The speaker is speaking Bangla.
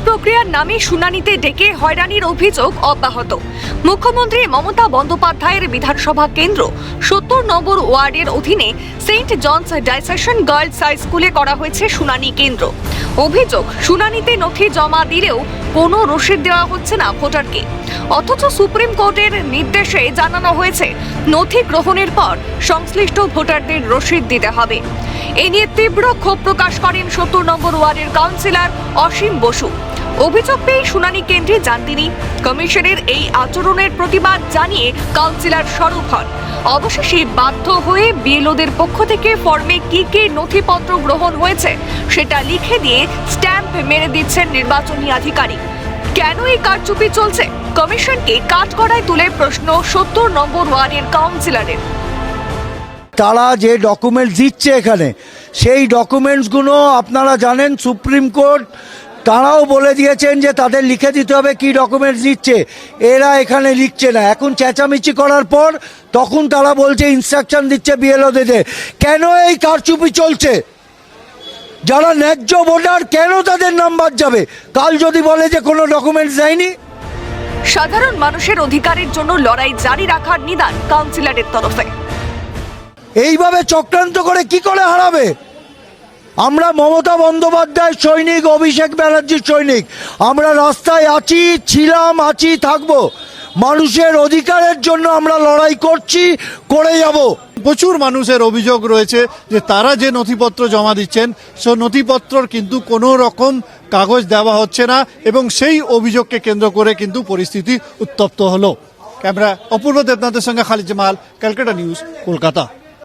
প্রক্রিয়ার নামে শুনানিতে ডেকে হয়রানির অভিযোগ অব্যাহত। মুখ্যমন্ত্রী মমতা বন্দ্যোপাধ্যায়ের বিধানসভা কেন্দ্র ৭০ নম্বর ওয়ার্ডের অধীনে সেন্ট জনস ডাইসেশন গার্লস হাই স্কুলে করা হয়েছে শুনানি কেন্দ্র। অভিযোগ, শুনানিতে নথি জমা দিলেও কোনো রসিদ দেওয়া হচ্ছে না ভোটারকে, অথচ সুপ্রিম কোর্টের নির্দেশে জানানো হয়েছে নথি গ্রহণের পর সংশ্লিষ্ট ভোটারদের রসিদ দিতে হবে। এ নিয়ে তীব্র ক্ষোভ প্রকাশ করেন ৭০ নম্বর ওয়ার্ডের কাউন্সিলর অসীম বসু। অভিযোগ পেয়ে শুনানি কেন্দ্রে যান তিনি। কমিশনের এই আচরণের প্রতিবাদ জানিয়ে কাউন্সিলর সরব হন। অবশেষে বাধ্য হয়ে বিএলওদের পক্ষ থেকে ফর্মে কি কি নথিপত্র গ্রহণ হয়েছে সেটা লিখে দিয়ে স্ট্যাম্প মেরে দিচ্ছেন নির্বাচনী আধিকারিক। কেন এই কারচুপি চলছে? কমিশনকে কাঠগড়ায় তুলে প্রশ্ন ৭০ নম্বর ওয়ার্ডের কাউন্সিলরের। তারা যে ডকুমেন্টস দিচ্ছে এখানে, সেই ডকুমেন্টসগুলো আপনারা জানেন সুপ্রিম কোর্ট তারাও বলে দিয়েছেন যে তাদের লিখে দিতে হবে কি ডকুমেন্টস দিচ্ছে। এরা এখানে লিখছে না। এখন চেঁচামেচি করার পর তখন তারা বলছে ইনস্ট্রাকশন দিচ্ছে বিএলওদের। কেন এই কারচুপি চলছে? যারা ন্যায্য ভোটার কেন তাদের নাম্বার যাবে? কাল যদি বলে যে কোনো ডকুমেন্টস দেয়নি। সাধারণ মানুষের অধিকারের জন্য লড়াই জারি রাখার নিদান কাউন্সিলরের তরফে। এইভাবে চক্রান্ত করে কি করে হারাবে? আমরা মমতা বন্দ্যোপাধ্যায় সৈনিক, অভিষেক ব্যানার্জির সৈনিক। আমরা রাস্তায় আছি, ছিলাম, আছি, থাকবো। মানুষের অধিকারের জন্য আমরা লড়াই করছি, করে যাব। প্রচুর মানুষের অভিযোগ রয়েছে যে তারা যে নথিপত্র জমা দিচ্ছেন সেই নথিপত্রর কিন্তু কোনো রকম কাগজ দেওয়া হচ্ছে না, এবং সেই অভিযোগকে কেন্দ্র করে কিন্তু পরিস্থিতি উত্তপ্ত হলো। ক্যামেরা অপূর্ব দেবনাথের সঙ্গে খালিদ জামাল, ক্যালকাটা নিউজ, কলকাতা।